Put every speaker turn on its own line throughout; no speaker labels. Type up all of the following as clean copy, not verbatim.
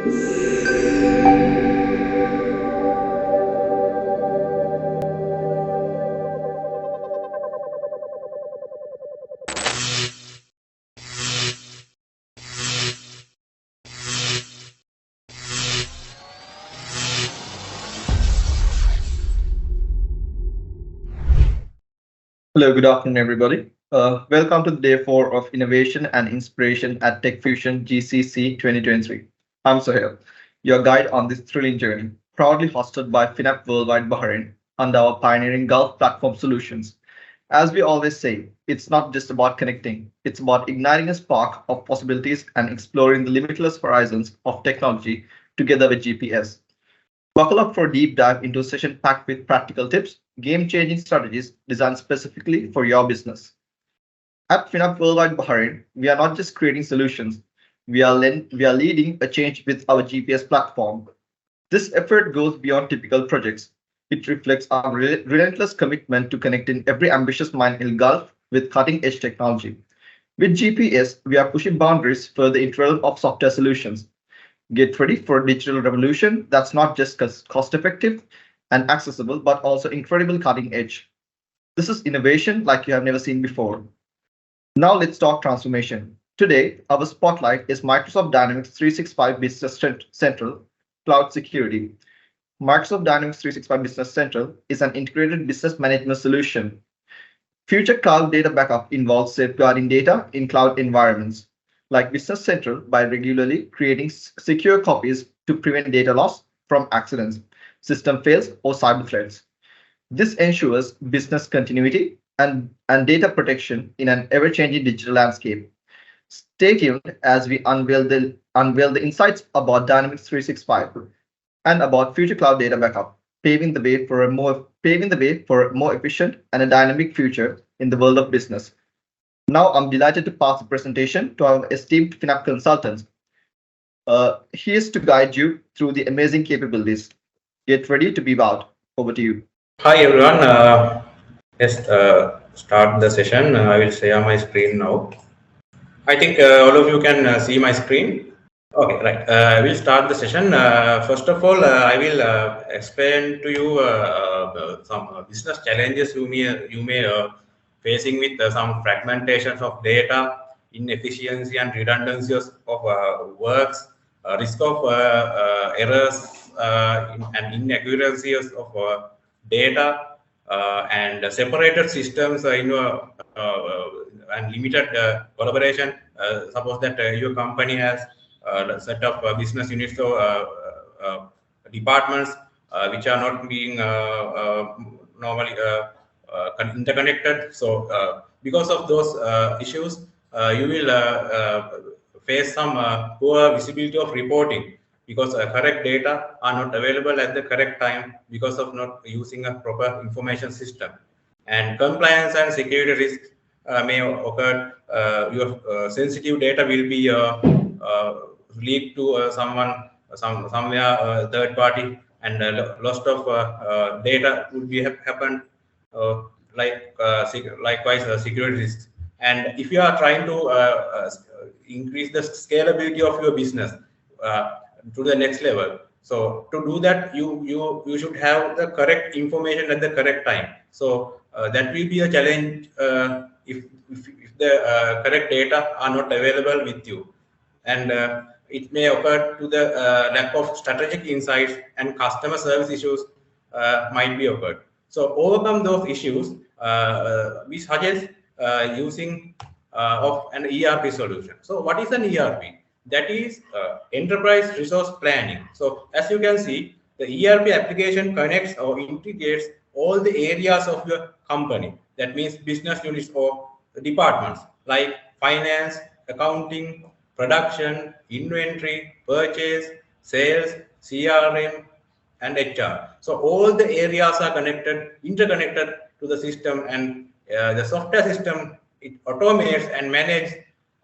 Hello, good afternoon, everybody. Welcome to day four of Innovation and Inspiration at TechFusion GCC 2023. I'm Sohail, your guide on this thrilling journey, proudly hosted by FINAP Worldwide Bahrain and our pioneering Gulf platform solutions. As we always say, it's not just about connecting, it's about igniting a spark of possibilities and exploring the limitless horizons of technology together with GPS. Buckle up for a deep dive into a session packed with practical tips, game changing strategies designed specifically for your business. At FINAP Worldwide Bahrain, we are not just creating solutions, we are leading a change with our GPS platform. This effort goes beyond typical projects. It reflects our relentless commitment to connecting every ambitious mind in Gulf with cutting edge technology. With GPS, we are pushing boundaries for the realm of software solutions. Get ready for a digital revolution that's not just cost effective and accessible, but also incredible cutting edge. This is innovation like you have never seen before. Now let's talk transformation. Today, our spotlight is Microsoft Dynamics 365 Business Central Cloud Security. Microsoft Dynamics 365 Business Central is an integrated business management solution. Future cloud data backup involves safeguarding data in cloud environments like Business Central by regularly creating secure copies to prevent data loss from accidents, system fails, or cyber threats. This ensures business continuity and data protection in an ever-changing digital landscape. Stay tuned as we unveil the insights about Dynamics 365 and about future cloud data backup, paving the way for a more efficient and a dynamic future in the world of business. Now I'm delighted to pass the presentation to our esteemed FINAP consultants. He is to guide you through the amazing capabilities. Get ready to be wowed. Over to you.
Hi everyone. Start the session. I will share my screen now. I think all of you can see my screen. Okay, right. We'll start the session. First of all, I will explain to you some business challenges you may facing with some fragmentations of data, inefficiency and redundancies of works, risk of errors and inaccuracies of data, and separated systems and limited collaboration. Suppose that your company has a set of business units or departments which are not being normally interconnected. So because of those issues, you will face some poor visibility of reporting, because correct data are not available at the correct time because of not using a proper information system. And compliance and security risks may occur. Your sensitive data will be leaked to somewhere third party, and loss of data would be happened. Likewise, security risks. And if you are trying to increase the scalability of your business to the next level, so to do that, you should have the correct information at the correct time. So that will be a challenge if the correct data are not available with you, and it may occur to the lack of strategic insights, and customer service issues might be occurred. So overcome those issues, we suggest using of an ERP solution. So what is an ERP? That is enterprise resource planning. So as you can see, the ERP application connects or integrates all the areas of your company. That means business units or departments like finance, accounting, production, inventory, purchase, sales, CRM, and HR. So all the areas are interconnected to the system, and the software system, it automates and manages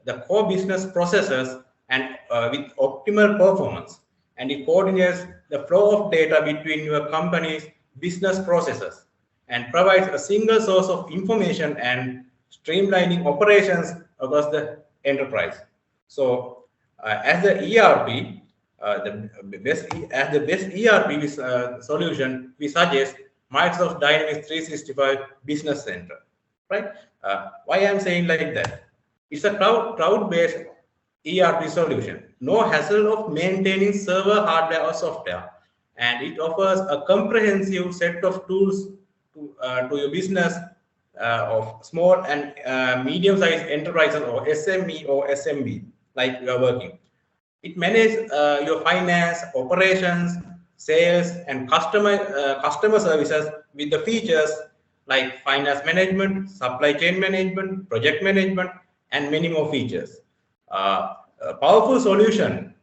the core business processes and with optimal performance, and it coordinates the flow of data between your company's business processes and provides a single source of information and streamlining operations across the enterprise. So as the ERP, the best ERP solution, we suggest Microsoft Dynamics 365 Business Center, right? Why I'm saying like that? It's a cloud-based ERP solution. No hassle of maintaining server hardware or software, and it offers a comprehensive set of tools to your business of small and medium-sized enterprises, or SME or SMB, like you are working. It manages your finance, operations, sales, and customer services with the features like finance management, supply chain management, project management, and many more features. A powerful solution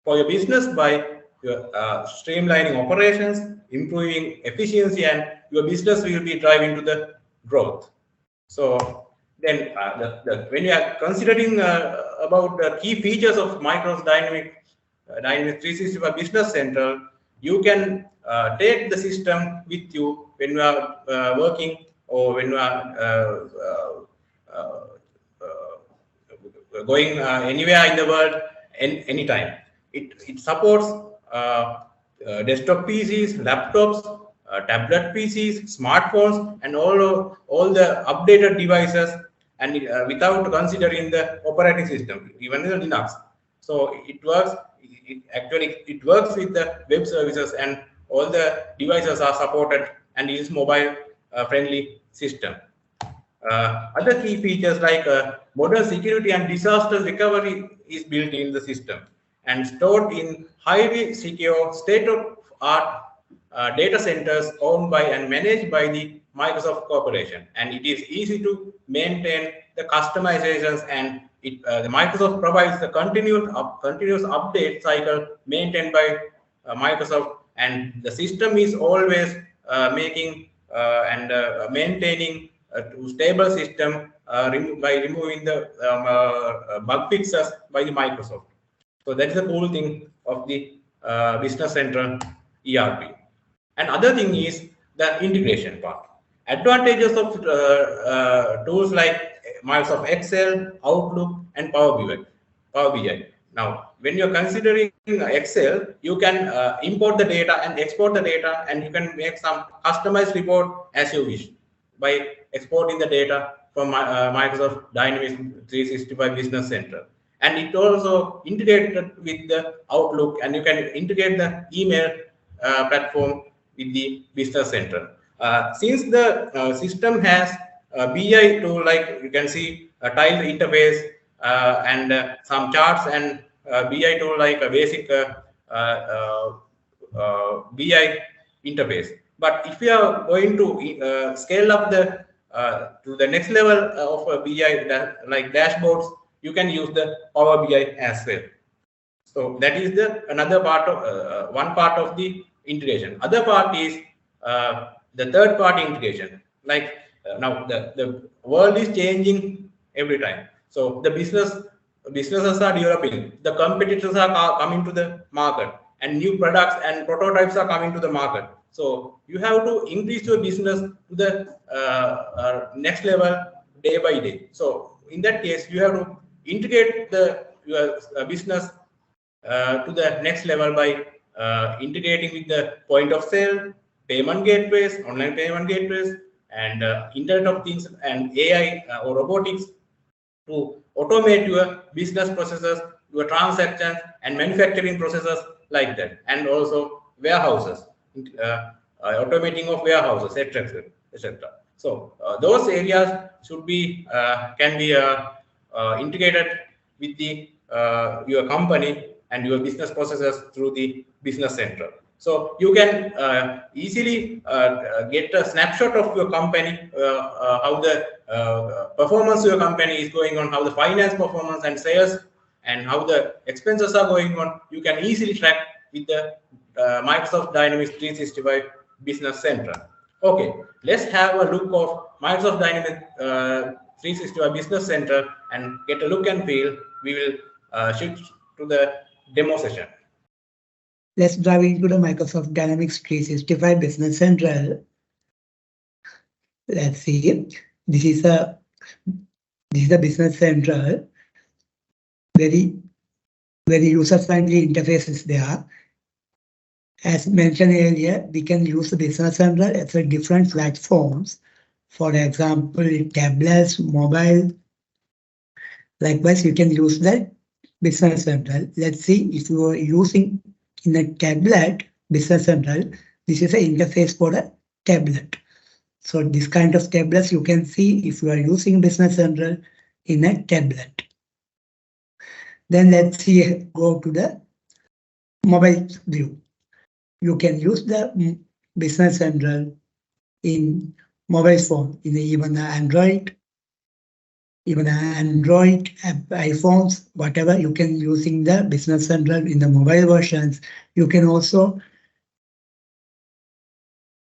for your business by streamlining operations, improving efficiency, and your business will be driving to the growth. So then, when you are considering about the key features of Microsoft Dynamics 365 Business Central, you can take the system with you when you are working, or when you are going anywhere in the world, anytime. It supports desktop PCs, laptops, tablet PCs, smartphones, and all the updated devices, and without considering the operating system, even the Linux. So it works. It works with the web services, and all the devices are supported, and it is mobile friendly system. Other key features like modern security and disaster recovery is built in the system and stored in highly secure state-of-art data centers owned by and managed by the Microsoft Corporation. And it is easy to maintain the customizations, and the Microsoft provides the continuous update cycle maintained by Microsoft, and the system is always making and maintaining to stable system by removing the bug fixes by the Microsoft. So that is the cool thing of the Business Central ERP. And other thing is the integration part. Advantages of tools like Microsoft Excel, Outlook, and Power BI. Now, when you're considering Excel, you can import the data and export the data, and you can make some customized report as you wish by exporting the data from Microsoft Dynamics 365 Business Center. And it also integrated with the Outlook, and you can integrate the email platform with the Business Center. Since the system has a BI tool, like you can see a tile interface and some charts, and BI tool like a basic BI interface. But if you are going to scale up the to the next level of BI, like dashboards, you can use the Power BI as well. So that is the another part of one part of the integration. Other part is the third party integration. Like now the world is changing every time. So the businesses are developing, the competitors are coming to the market, and new products and prototypes are coming to the market. So you have to increase your business to the next level day by day. So in that case, you have to integrate your business to the next level by integrating with the point of sale, payment gateways, online payment gateways, and Internet of Things and AI or robotics to automate your business processes, your transactions, and manufacturing processes like that, and also warehouses, automating of warehouses, etc., etc. So those areas should be can be integrated with the your company and your business processes through the Business Central. So you can easily get a snapshot of your company, how the performance of your company is going on, how the finance performance and sales, and how the expenses are going on. You can easily track with the Microsoft Dynamics 365 Business Central. Okay, let's have a look of Microsoft Dynamics 365 Business Central and get a look and feel. We will shift to the demo session.
Let's dive into the Microsoft Dynamics 365 Business Central. Let's see. This is a Business Central. Very very user-friendly interface is there. As mentioned earlier, we can use the Business Central as a different platforms. For example, tablets, mobile. Likewise, you can use the Business Central. Let's see if you are using in a tablet Business Central. This is an interface for a tablet. So this kind of tablets you can see if you are using Business Central in a tablet. Then let's see, go to the mobile view. You can use the Business Central in mobile phone, in even Android, iPhones, whatever you can using the Business Central in the mobile versions. You can also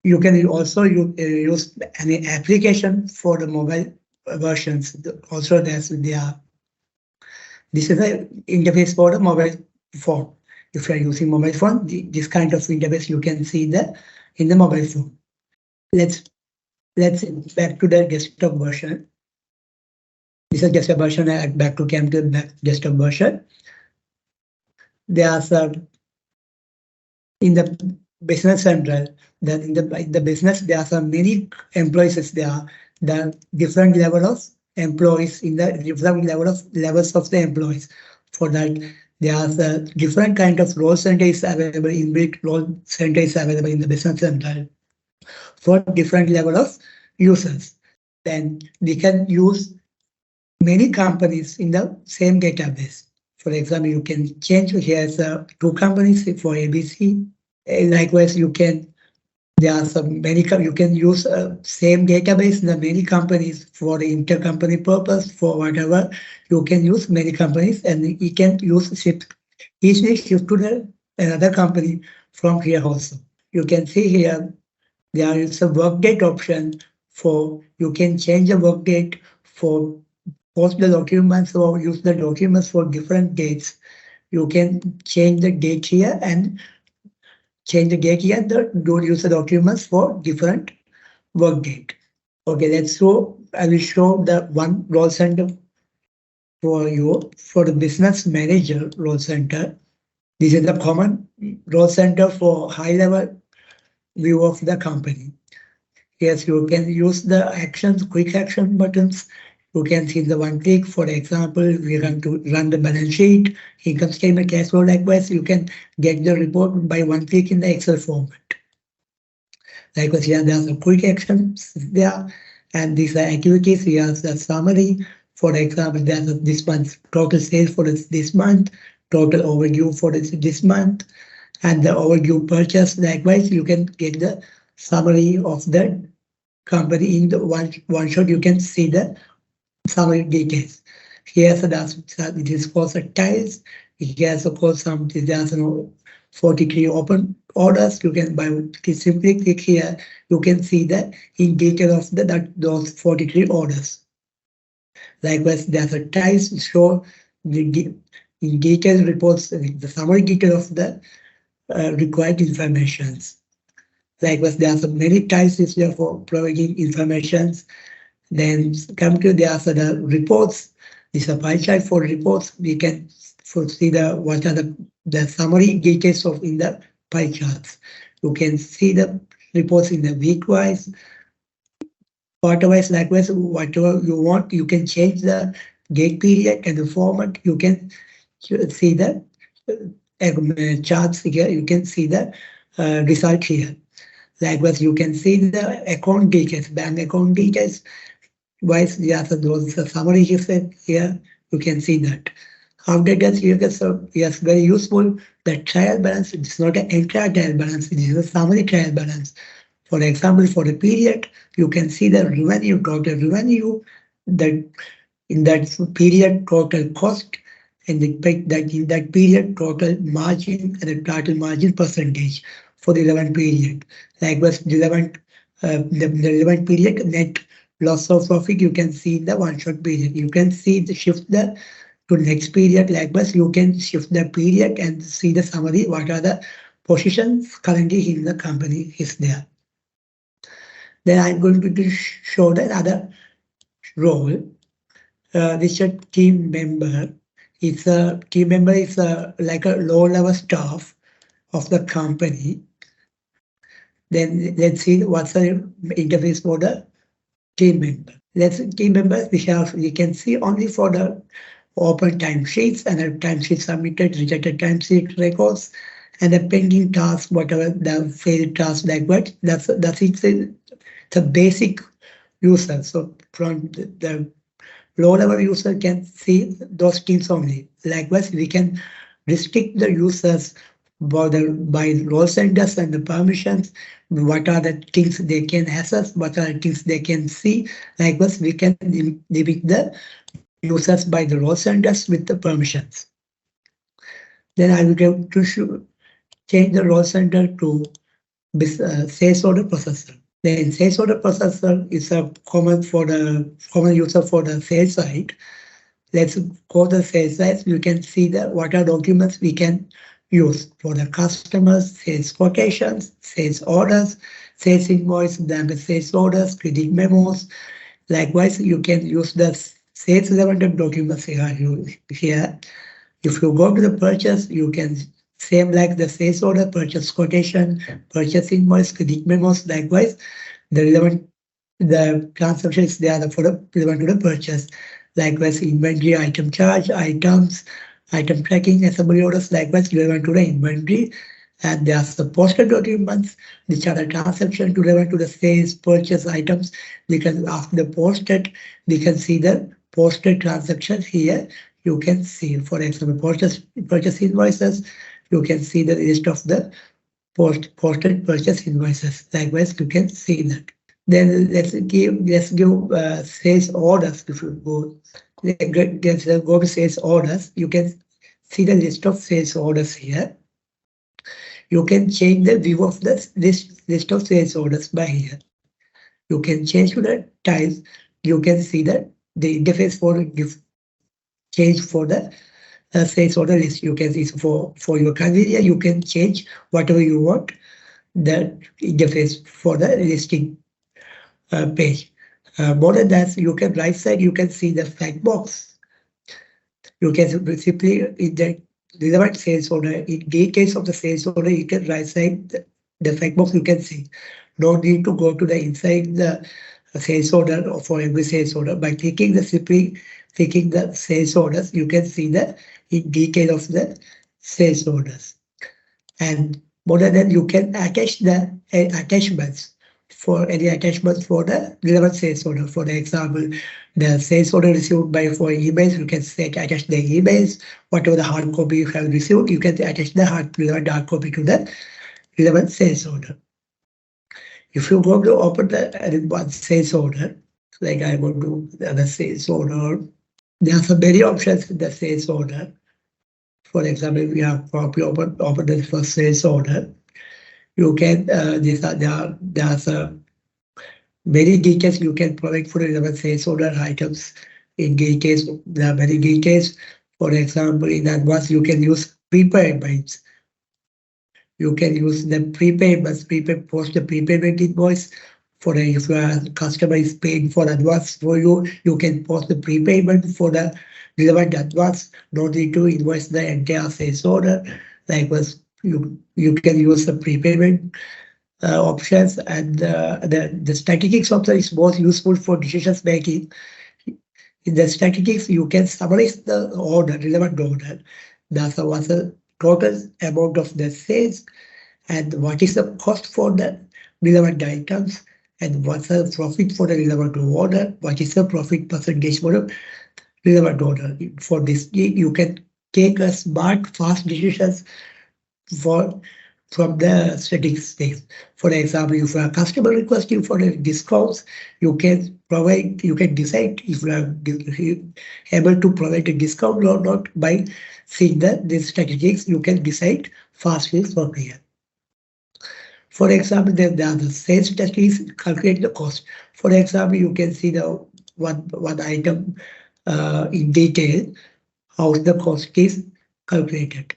use any application for the mobile versions. Also, this is the interface for the mobile phone. If you are using mobile phone, this kind of interface you can see in the mobile phone. Let's back to the desktop version. This is desktop version. Back to desktop version. There are some in the Business Central. Then in the business, there are some many employees. There are the different level of employees in the different levels of the employees. For that, there are the different kind of role centers available. Inbuilt role centers available in the Business Central for different level of users. Then we can use many companies in the same database. For example, you can change here two companies for ABC. Likewise, there are some many you can use same database in the many companies for the intercompany purpose for whatever. You can use many companies and you can easily shift to another company from here also. You can see here there is a work date option for you can change the work date for post the documents or use the documents for different dates. You can change the date here and don't use the documents for different work date. Okay, let's show. I will show the one role center for you for the business manager role center. This is the common role center for high level view of the company. Yes, you can use the actions, quick action buttons. You can see the one click. For example, we want to run the balance sheet, income statement, cash flow. Likewise, you can get the report by one click in the Excel format. Likewise, here there are some quick actions there, and these are activities. Here is the summary. For example, there's this month's total sales for this month, total overdue for this month, and the overdue purchase. Likewise, you can get the summary of the company in the one shot. You can see the summary details. Here's it is for the tiles. Here's of course some there's 43 open orders. You can by simply click here. You can see the in detail of those 43 orders. Likewise, there's a tiles show the in detail reports the summary detail of the required informations. Likewise, there are some many tiles is there for providing informations. Then come to the reports. This is a pie chart for reports. We can see what are the summary details of in the pie charts. You can see the reports in the week wise, quarter wise. Likewise, whatever you want, you can change the date period and the format. You can see the charts here. You can see the result here. Likewise, you can see the account details, bank account details. Wise, yes, those summary is here. You can see that. After that, you get so yes, very useful. The trial balance, it's not an entire trial balance, it is a summary trial balance. For example, for the period, you can see the revenue, total revenue, that in that period, total cost, and that in that period, total margin and the total margin percentage for the relevant period. Likewise, the relevant period net loss of profit, you can see in the one shot period. You can see the shift to next period. Likewise, you can shift the period and see the summary, what are the positions currently in the company is there. Then I'm going to show the other role. This is a team member. It's a team member is like a low level staff of the company. Then let's see what's the interface for the team member. Let's team members we can see only for the open timesheets and the timesheet submitted, rejected timesheet records, and the pending task, whatever the failed task like what that's it's a basic user. So from the low level user can see those things only. Likewise, we can restrict the users by role centers and the permissions. What are the things they can access? What are the things they can see? Likewise, we can limit the users by the role centers with the permissions. Then I will go to change the role center to sales order processor. Then sales order processor is a common user for the sales side. Let's go to the sales side. You can see the what are documents we can use for the customers, sales quotations, sales orders, sales invoice, damage sales orders, credit memos. Likewise, you can use the sales relevant documents here. If you go to the purchase, you can same like the sales order, purchase quotation, purchase invoice, credit memos. Likewise, the transactions they are for the relevant to the purchase. Likewise, inventory, item charge, items, item tracking, assembly orders. Likewise, relevant to the inventory. And there's the posted documents, which are the transaction to relevant to the sales purchase items. We can after the posted, we can see the posted transactions here. You can see, for example, purchase invoices. You can see the list of the posted purchase invoices. Likewise, you can see that. Then let's give sales orders. If you go to sales orders, you can see the list of sales orders here. You can change the view of the list of sales orders by here. You can change to the tiles. You can see the interface for change for the sales order list. You can see for your convenience, you can change whatever you want the interface for the listing page. More than that, you can right side, you can see the fact box. You can simply in the relevant sales order, in details of the sales order, you can right side the fact box you can see. No need to go to the inside the sales order or for every sales order. By simply clicking the sales orders, you can see the in detail of the sales orders. And more than that, you can attach the attachments for any attachments for the relevant sales order. For example, the sales order received by for emails, you can attach the emails. Whatever the hard copy you have received, you can attach the relevant hard copy to the relevant sales order. If you go to open the one sales order, like I go to the other sales order, there are some many options in the sales order. For example, we have copy open the first sales order. You can there's many details you can provide for relevant sales order items. In details, there are many details. For example, in advance, you can use prepayments. You can use the prepayments, post the prepayment invoice. For if your customer is paying for advance for you, you can post the prepayment for the relevant advance. No need to invoice the entire sales order. Likewise, you can use the prepayment options, and the statistics option is most useful for decisions making. In the statistics, you can summarize the order, relevant order. That's what's the total amount of the sales, and what is the cost for the relevant items, and what's the profit for the relevant order, what is the profit percentage for the relevant order. For this, you can take a smart, fast decisions from the statistics. For example, if a customer requests you for a discounts, you can decide if you are able to provide a discount or not by seeing these statistics. You can decide fastly from here. For example, there are the sales statistics calculate the cost. For example, you can see the one item in detail, how the cost is calculated.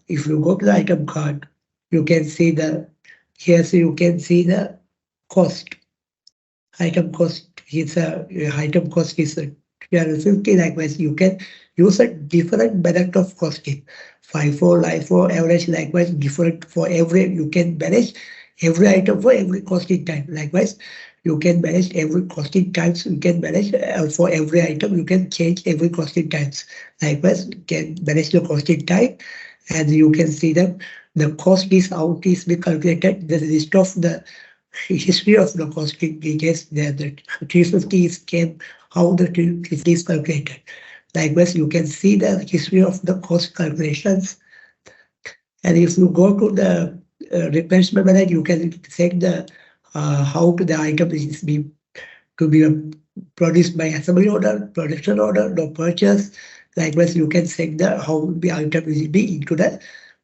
If you go to the item card, you can see you can see the cost. Item cost is here 50. Likewise, you can use a different method of costing. FIFO, LIFO, average. Likewise, different for every. You can manage every item for every costing type. Likewise, you can manage every costing types. You can manage for every item. You can change every costing types. Likewise, you can manage the costing type, and you can see the cost is how it is be calculated. The list of the history of the costing details there. The 350 is came how the 350 is calculated. Likewise, you can see the history of the cost calculations. And if you go to the replacement method, you can check the how to the item is being to be produced by assembly order, production order, no purchase. Likewise, you can set the how the item will be into the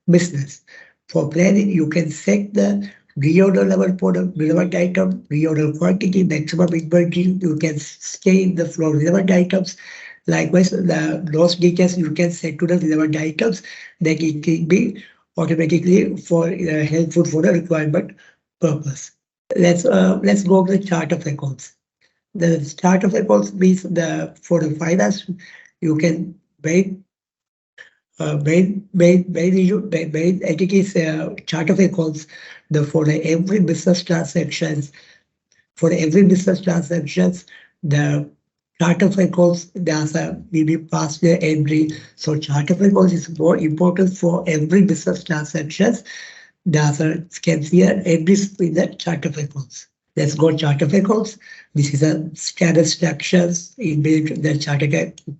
business. For planning, you can set the reorder level for the relevant item, reorder quantity, maximum inventory. You can stay in the flow relevant items. Likewise, those details you can set to the relevant items that it will be automatically for helpful for the requirement purpose. Let's go to the chart of accounts. The chart of accounts means the for the finance you can main entities chart of accounts the for the every business transactions for every business transactions the chart of accounts there's a will be passed the entry. So chart of accounts is more important for every business transactions. There's a can see entries in the chart of accounts. Let's go chart of accounts. This is a standard structures in the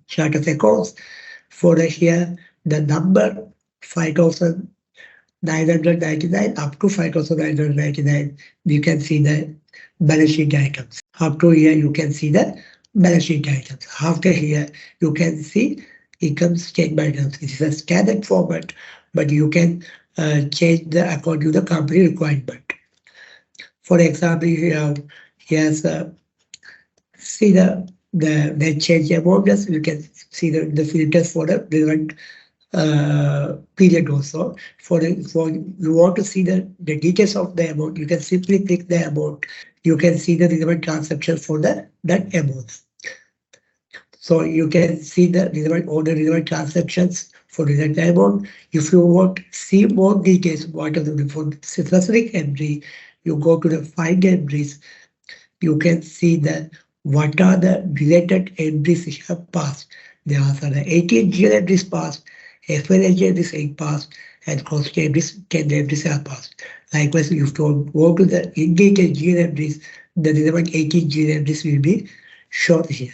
chart of accounts. For here, the number 5,999 up to 5,999. You can see the balance sheet items. Up to here, you can see the balance sheet items. After here, you can see income statement items. This is a standard format, but you can change the according to the company requirement. For example, here's see the change amount. You can see the filters for the relevant period also. For you want to see the details of the amount, you can simply click the amount. You can see the relevant transaction for that amount. So you can see the relevant order, relevant transactions for relevant amount. If you want to see more details, what are the for specific entry, you go to the find entries. You can see that what are the related entries you have passed. There are the 18 GL entries passed, FNH entries 8 passed, and cost entries 10 entries have passed. Likewise, if you go to the indicated GL entries, the relevant 18 GL entries will be shown here.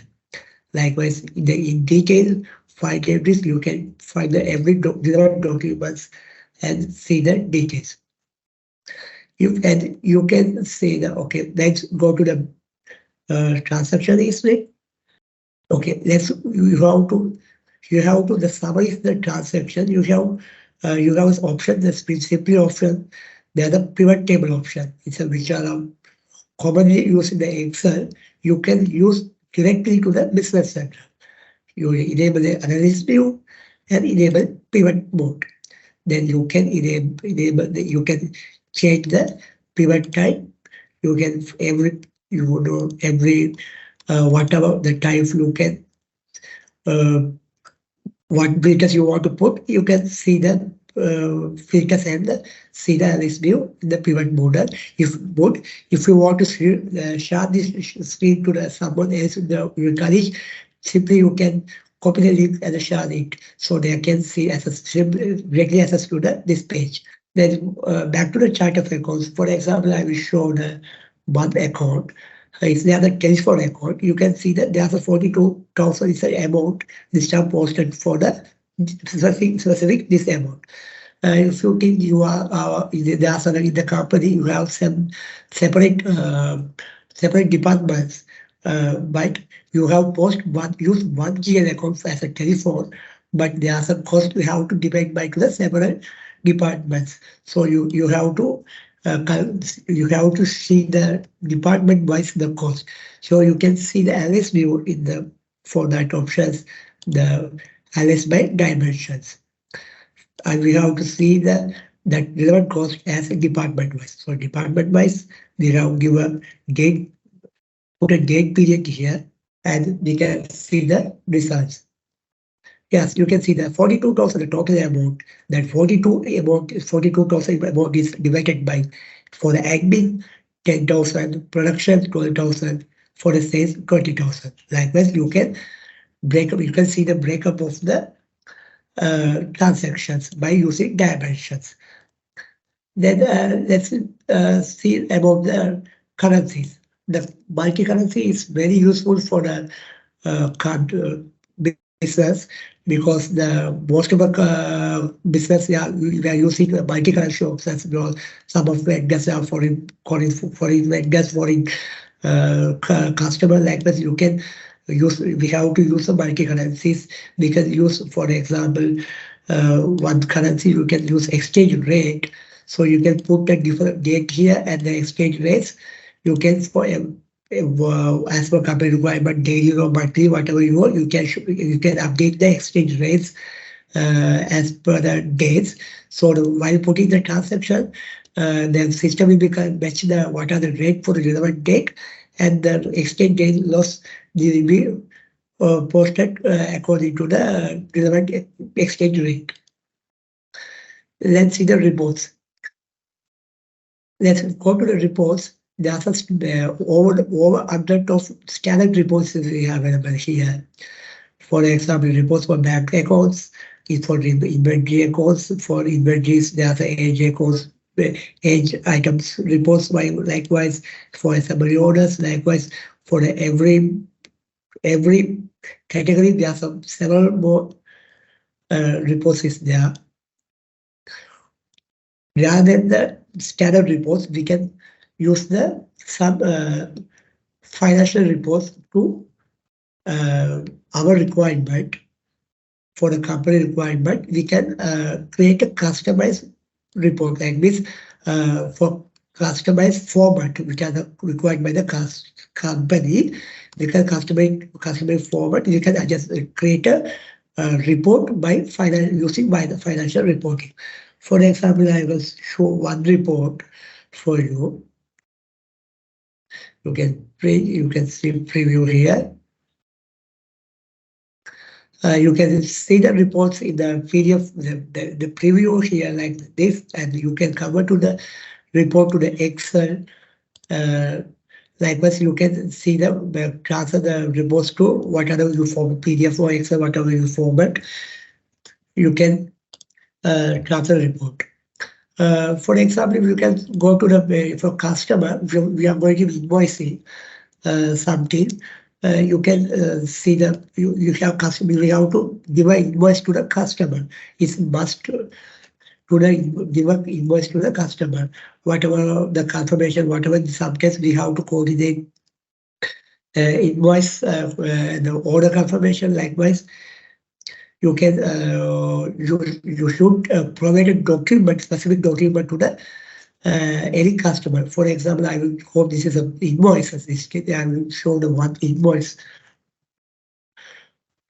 Likewise, in detail, find entries, you can find the every relevant documents and see the details. You can say that okay, let's go to the transaction history. Okay, you have to the summary the transaction. You have this option, the simply option. The other pivot table option. It's a which are commonly used in the Excel. You can use directly to the business center. You enable the analysis view and enable pivot mode. Then you can you can change the pivot type. You can every whatever the type you can what filters you want to put. You can see the filters and see the analysis view in the pivot model. If you want to share this screen to someone else in the your colleague, simply you can copy the link and share it so they can see directly access to this page. Then back to the chart of accounts. For example, I will show the one account. If they are the telephone account, you can see that there's a 42,000 is the amount this time posted for the specific this amount. If you think you are there are in the company, you have some separate separate departments, but you have use one GL account as a telephone, but there are some costs you have to divide by to the separate departments. So you have to see the department wise the cost. So you can see the LS view in the for that options the LS by dimensions, and we have to see that relevant cost as a department wise. So department wise, we have given date, put a date period here. and we can see the results. Yes, you can see the 42,000 total amount. That 42,000 amount is divided by for the admin 10,000, production 12,000, for the sales 20,000. Likewise, you can break up. You can see the breakup of the transactions by using dimensions. Then let's see about the currencies. The multi-currency is very useful for the business because the most of the business, yeah, we are using multi-currency options. You know, some of the vendors are foreign vendors, foreign customer. Likewise, you can use. We have to use the multi-currencies. We can use, for example, one currency. You can use exchange rate. So you can put the different date here and the exchange rates. You can for as per company requirement, daily or monthly, whatever you want, you can update the exchange rates as per the dates. So while putting the transaction, the system will match the what are the rate for the relevant date, and the exchange rate loss will be posted according to the relevant exchange rate. Let's see the reports. Let's go to the reports. There are over 100 of standard reports we have available here. For example, reports for bank accounts, is for inventory accounts. For inventories, there are the age accounts, age items reports. Likewise, for assembly orders. Likewise, for every category, there are several more reports is there. Rather than the standard reports, we can use the some financial reports to our requirement. For the company requirement, we can create a customized report, like this for customized format, which are required by the company. We can customize format. You can just create a report by using the financial reporting. For example, I will show one report for you. You can see preview here. You can see the reports in the PDF, the preview here like this, and you can convert to the report to the Excel. Likewise, you can see the transfer the reports to whatever you format, PDF or Excel, whatever you format. You can transfer the report. For example, you can go to the for customer, we are going to be invoicing something. You can see that you have customer. You have to give an invoice to the customer. It's must to give an invoice to the customer. Whatever the confirmation, whatever in some case we have to coordinate invoice, the order confirmation. Likewise, you can you should provide a document, specific document to the any customer. For example, I will hope this is an invoice. I will show the one invoice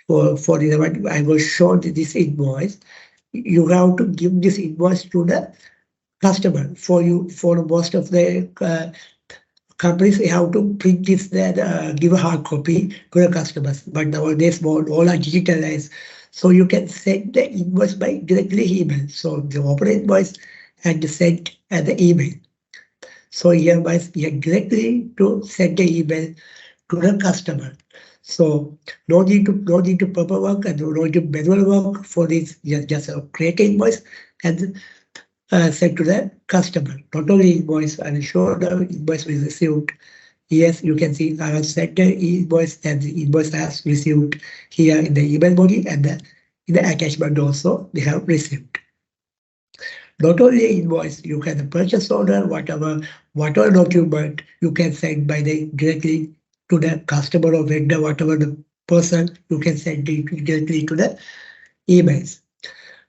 for the one. I will show this invoice. You have to give this invoice to the customer. For most of the companies, you have to print this, that give a hard copy to the customers. But nowadays, all are digitalized. So you can send the invoice by directly email. So the open invoice and send the email. So here directly to send the email to the customer. So no need to paperwork and no need to manual work for this. Just create an invoice and send to the customer. Not only invoice, I will show the invoice we received. Yes, you can see I have sent the invoice and the invoice has received here in the email body, and in the attachment also we have received. Not only invoice, you can purchase order, whatever document you can send directly to the customer or vendor, whatever the person, you can send it directly to the emails.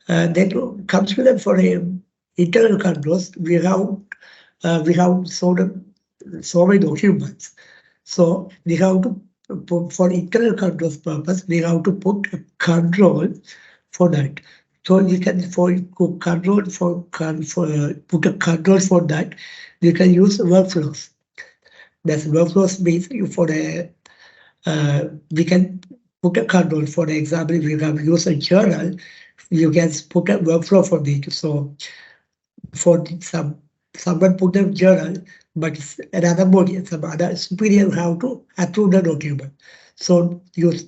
Then comes to the for internal controls, we have so many documents. So we have to for internal controls purpose, we have to put a control for that. So you can put a control for that. You can use workflows. That's workflows means for the we can put a control. For example, if you have used a journal, you can put a workflow for it. So for someone put a journal, but another body, some other superior have to approve the document. So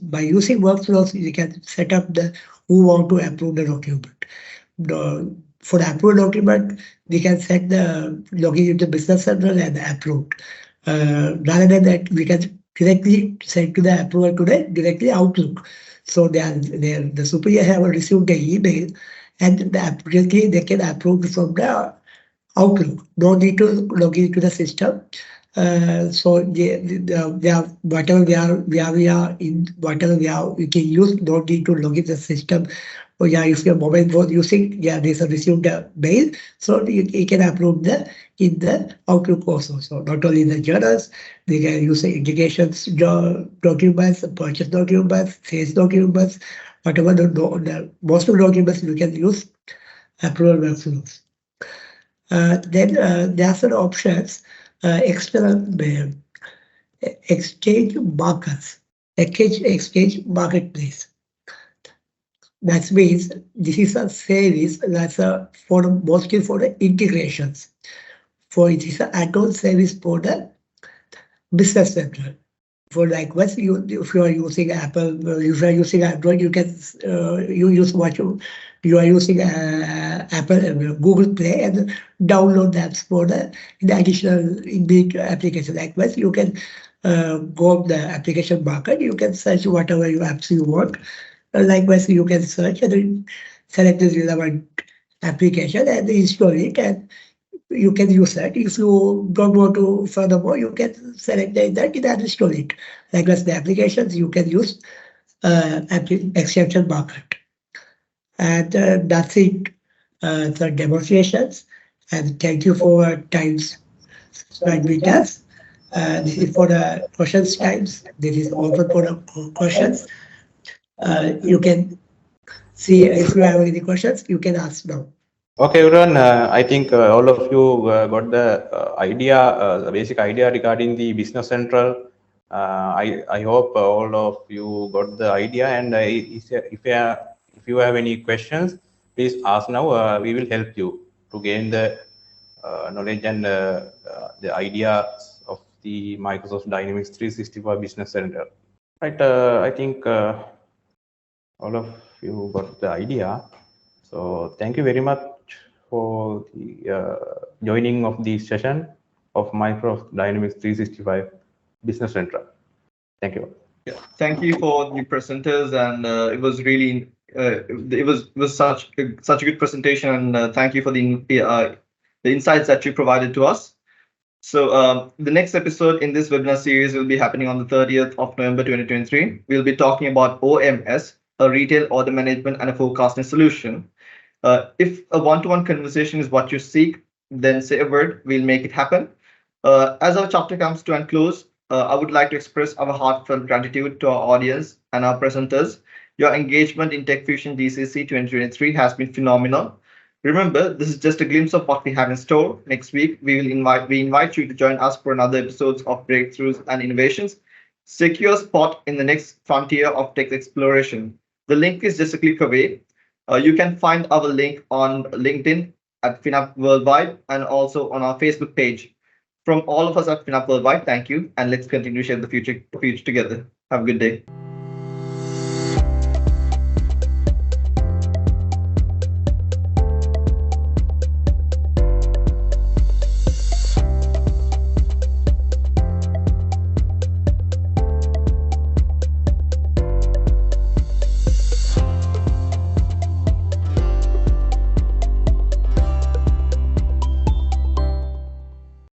by using workflows, you can set up the who want to approve the document. For the approved document, we can set the login into Business Central and approved. Rather than that, we can directly send to the approval to the directly Outlook. So the superior have received the email and directly they can approve from the Outlook. No need to log into the system. So they are whatever we are in whatever we can use. No need to log in the system. Oh yeah, if your mobile phone using, yeah, there's a received mail, so you can approve the in the Outlook also. So not only the journals, they can use the indications documents, purchase documents, sales documents, whatever the most of the documents we can use approval workflows. Then there are some options, external exchange markets, exchange marketplace. That means this is a service that's for mostly for the integrations. For it is an add-on service for the business center. For likewise, if you are using Apple, if you are using Android, you can you use what you are using Apple Google Play and download the apps for the additional inbuilt application. Likewise, you can go on the application market. You can search whatever your apps you want. Likewise, you can search and then select the relevant application and install it, and you can use that. If you don't want to furthermore, you can select that and install it. Likewise, the applications you can use exception market. And that's it. The demonstrations. And thank you for times spent with us. This is for the questions times. This is open for the questions. You can see if you have any questions, you can ask now.
Okay, everyone. I think all of you got the idea, the basic idea regarding the Business Central. I hope all of you got the idea. And if you have any questions, please ask now. We will help you to gain the knowledge and the ideas of the Microsoft Dynamics 365 Business Center. Right. I think all of you got the idea. So thank you very much for the joining of the session of Microsoft Dynamics 365 Business Central. Thank you.
Yeah, thank you for the presenters, and it was really it was such a good presentation, and thank you for the insights that you provided to us. So the next episode in this webinar series will be happening on the 30th of November 2023. We'll be talking about OMS, a retail order management and a forecasting solution. If a one-to-one conversation is what you seek, then say a word. We'll make it happen. As our chapter comes to a close, I would like to express our heartfelt gratitude to our audience and our presenters. Your engagement in TechFusion GCC 2023 has been phenomenal. Remember, this is just a glimpse of what we have in store. Next week, we invite you to join us for another episodes of Breakthroughs and Innovations. Secure a spot in the next frontier of tech exploration. The link is just a click away. You can find our link on LinkedIn at FINAP Worldwide and also on our Facebook page. From all of us at FINAP Worldwide, thank you, and let's continue to share the future together. Have a good day.